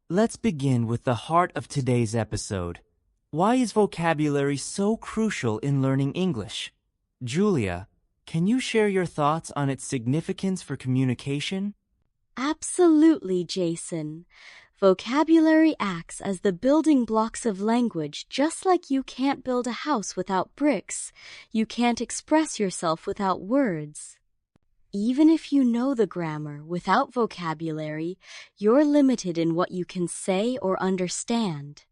Let's begin with the heart of today's episode. Why is vocabulary so crucial in learning English? Julia, can you share your thoughts on its significance for communication? Absolutely, Jason. Vocabulary acts as the building blocks of language, just like you can't build a house without bricks. You can't express yourself without words. Even if you know the grammar, without vocabulary, you're limited in what you can say or understand.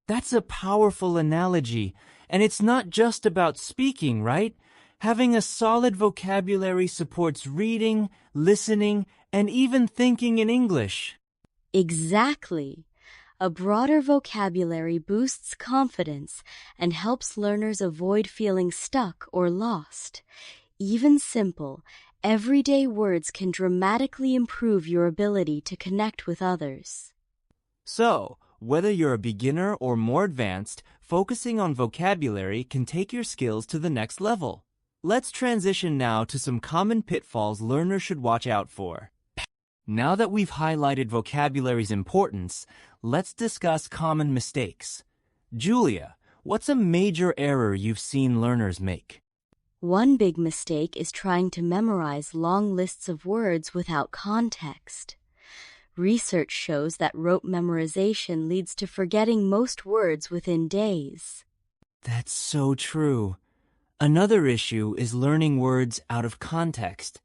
That's a powerful analogy, and it's not just about speaking, right? Having a solid vocabulary supports reading, listening, and even thinking in English. Exactly. A broader vocabulary boosts confidence and helps learners avoid feeling stuck or lost. Even simple, everyday words can dramatically improve your ability to connect with others. So, whether you're a beginner or more advanced, focusing on vocabulary can take your skills to the next level. Let's transition now to some common pitfalls learners should watch out for. Now that we've highlighted vocabulary's importance, let's discuss common mistakes. Julia, what's a major error you've seen learners make? One big mistake is trying to memorize long lists of words without context. Research shows that rote memorization leads to forgetting most words within days. That's so true. Another issue is learning words out of context.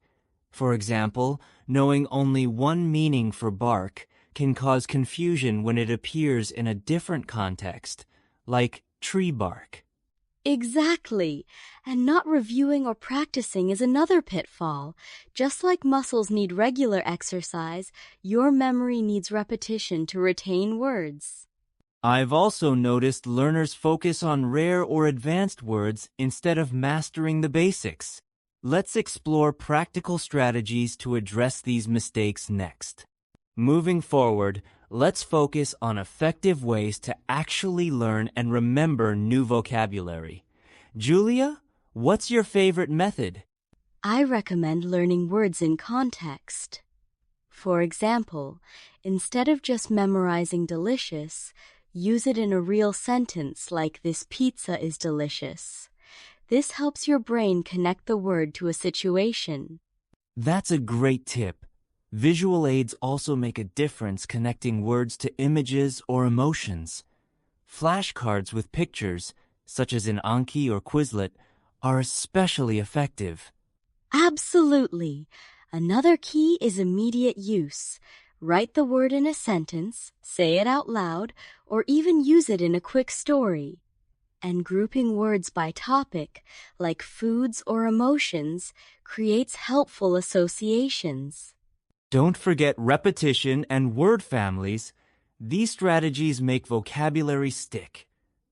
For example, knowing only one meaning for bark can cause confusion when it appears in a different context, like tree bark. Exactly. And not reviewing or practicing is another pitfall. Just like muscles need regular exercise, your memory needs repetition to retain words. I've also noticed learners focus on rare or advanced words instead of mastering the basics. Let's explore practical strategies to address these mistakes next. Moving forward, let's focus on effective ways to actually learn and remember new vocabulary. Julia, what's your favorite method? I recommend learning words in context. For example, instead of just memorizing delicious, use it in a real sentence like "This pizza is delicious." This helps your brain connect the word to a situation. That's a great tip. Visual aids also make a difference connecting words to images or emotions. Flashcards with pictures, such as in Anki or Quizlet, are especially effective. Absolutely. Another key is immediate use. Write the word in a sentence, say it out loud, or even use it in a quick story. And grouping words by topic, like foods or emotions, creates helpful associations. Don't forget repetition and word families. These strategies make vocabulary stick.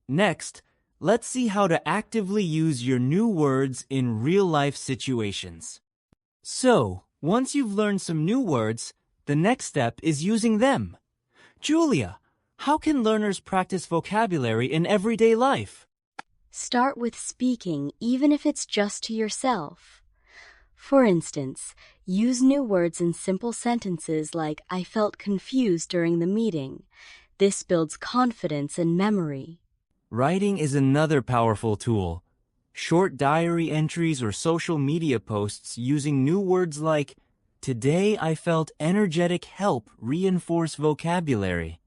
Next, let's see how to actively use your new words in real-life situations. So, once you've learned some new words, the next step is using them. Julia, how can learners practice vocabulary in everyday life? Start with speaking, even if it's just to yourself. For instance, use new words in simple sentences like "I felt confused during the meeting." This builds confidence and memory. Writing is another powerful tool. Short diary entries or social media posts using new words like "Today I felt energetic" help reinforce vocabulary.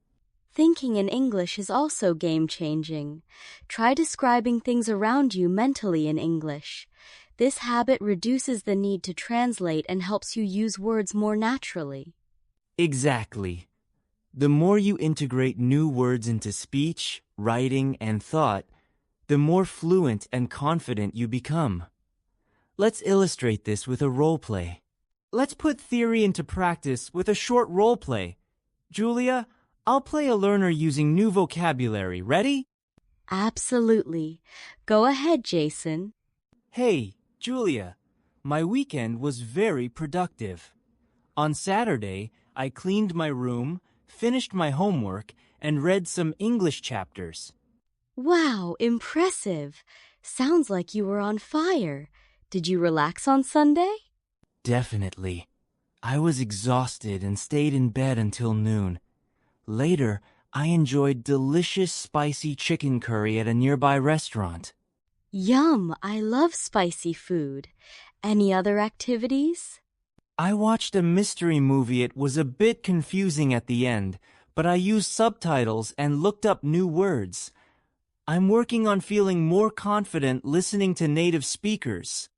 Thinking in English is also game-changing. Try describing things around you mentally in English. This habit reduces the need to translate and helps you use words more naturally. Exactly. The more you integrate new words into speech, writing, and thought, the more fluent and confident you become. Let's illustrate this with a role play. Let's put theory into practice with a short role play. Julia, I'll play a learner using new vocabulary. Ready? Absolutely. Go ahead, Jason. Hey, Julia, my weekend was very productive. On Saturday, I cleaned my room, finished my homework, and read some English chapters. Wow, impressive. Sounds like you were on fire. Did you relax on Sunday? Definitely. I was exhausted and stayed in bed until noon. Later, I enjoyed delicious spicy chicken curry at a nearby restaurant. Yum! I love spicy food. Any other activities? I watched a mystery movie. It was a bit confusing at the end, but I used subtitles and looked up new words. I'm working on feeling more confident listening to native speakers.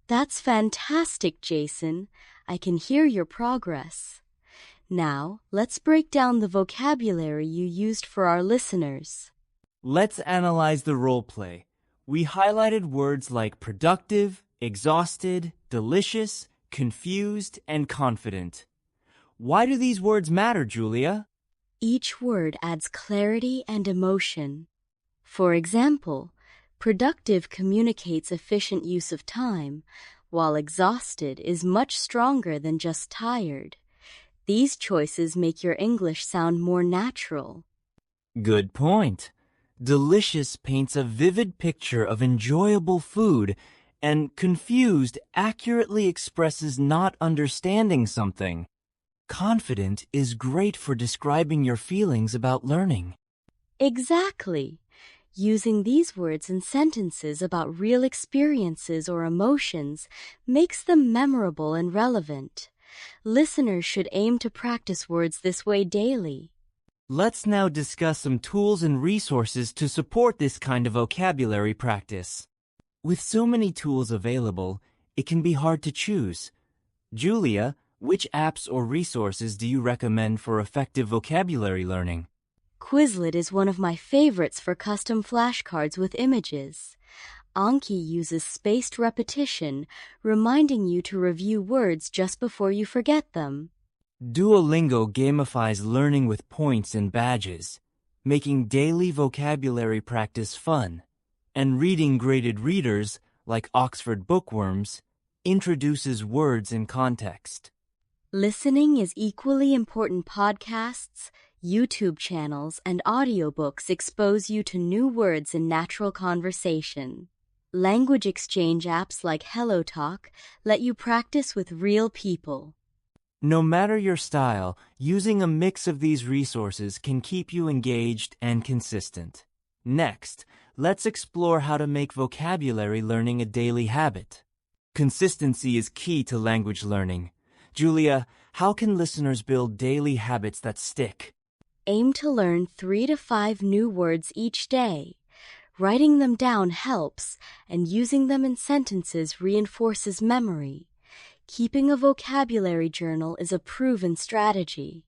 That's fantastic, Jason. I can hear your progress. Now, let's break down the vocabulary you used for our listeners. Let's analyze the role play. We highlighted words like productive, exhausted, delicious, confused, and confident. Why do these words matter, Julia? Each word adds clarity and emotion. For example, productive communicates efficient use of time, while exhausted is much stronger than just tired. These choices make your English sound more natural. Good point. Delicious paints a vivid picture of enjoyable food, and confused accurately expresses not understanding something. Confident is great for describing your feelings about learning. Exactly. Using these words in sentences about real experiences or emotions makes them memorable and relevant. Listeners should aim to practice words this way daily. Let's now discuss some tools and resources to support this kind of vocabulary practice. With so many tools available, it can be hard to choose. Julia, which apps or resources do you recommend for effective vocabulary learning? Quizlet is one of my favorites for custom flashcards with images. Anki uses spaced repetition, reminding you to review words just before you forget them. Duolingo gamifies learning with points and badges, making daily vocabulary practice fun. And Reading Graded Readers, like Oxford Bookworms, introduces words in context. Listening is equally important. Podcasts, YouTube channels, and audiobooks expose you to new words in natural conversation. Language exchange apps like HelloTalk let you practice with real people. No matter your style, using a mix of these resources can keep you engaged and consistent. Next, let's explore how to make vocabulary learning a daily habit. Consistency is key to language learning. Julia, how can listeners build daily habits that stick? Aim to learn 3 to 5 new words each day. Writing them down helps, and using them in sentences reinforces memory. Keeping a vocabulary journal is a proven strategy.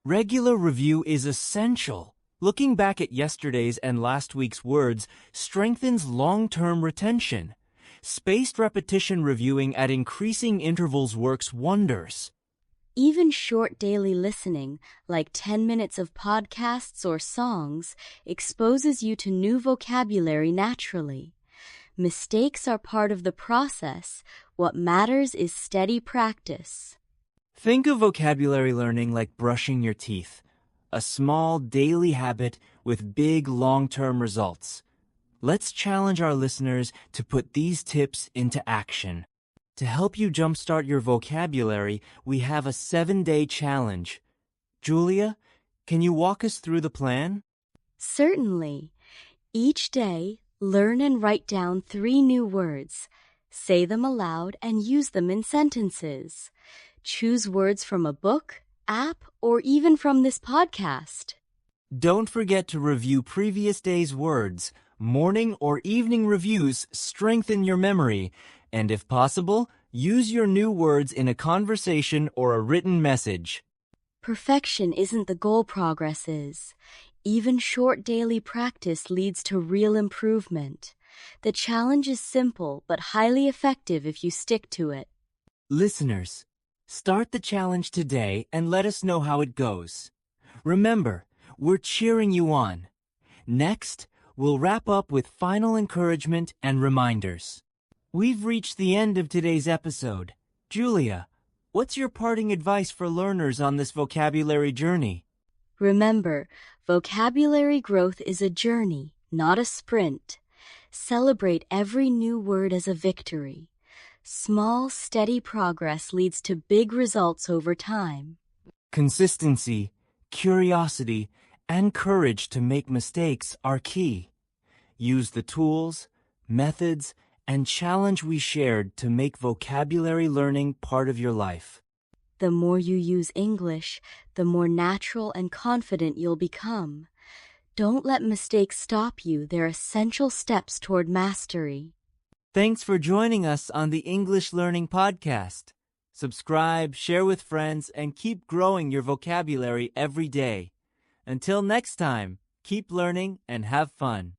Regular review is essential. Looking back at yesterday's and last week's words strengthens long-term retention. Spaced repetition reviewing at increasing intervals works wonders. Even short daily listening, like 10 minutes of podcasts or songs, exposes you to new vocabulary naturally. Mistakes are part of the process. What matters is steady practice. Think of vocabulary learning like brushing your teeth, a small daily habit with big long-term results. Let's challenge our listeners to put these tips into action. To help you jumpstart your vocabulary, we have a 7-day challenge. Julia, can you walk us through the plan? Certainly. Each day, learn and write down 3 new words. Say them aloud and use them in sentences. Choose words from a book, app, or even from this podcast. Don't forget to review previous day's words. Morning or evening reviews strengthen your memory. And if possible, use your new words in a conversation or a written message. Perfection isn't the goal, progress is. Even short daily practice leads to real improvement. The challenge is simple but highly effective if you stick to it. Listeners, start the challenge today and let us know how it goes. Remember, we're cheering you on. Next, we'll wrap up with final encouragement and reminders. We've reached the end of today's episode. Julia, what's your parting advice for learners on this vocabulary journey? Remember, vocabulary growth is a journey, not a sprint. Celebrate every new word as a victory. Small, steady progress leads to big results over time. Consistency, curiosity, and courage to make mistakes are key. Use the tools, methods, and challenge we shared to make vocabulary learning part of your life. The more you use English, the more natural and confident you'll become. Don't let mistakes stop you. They're essential steps toward mastery. Thanks for joining us on the English Learning Podcast. Subscribe, share with friends, and keep growing your vocabulary every day. Until next time, keep learning and have fun.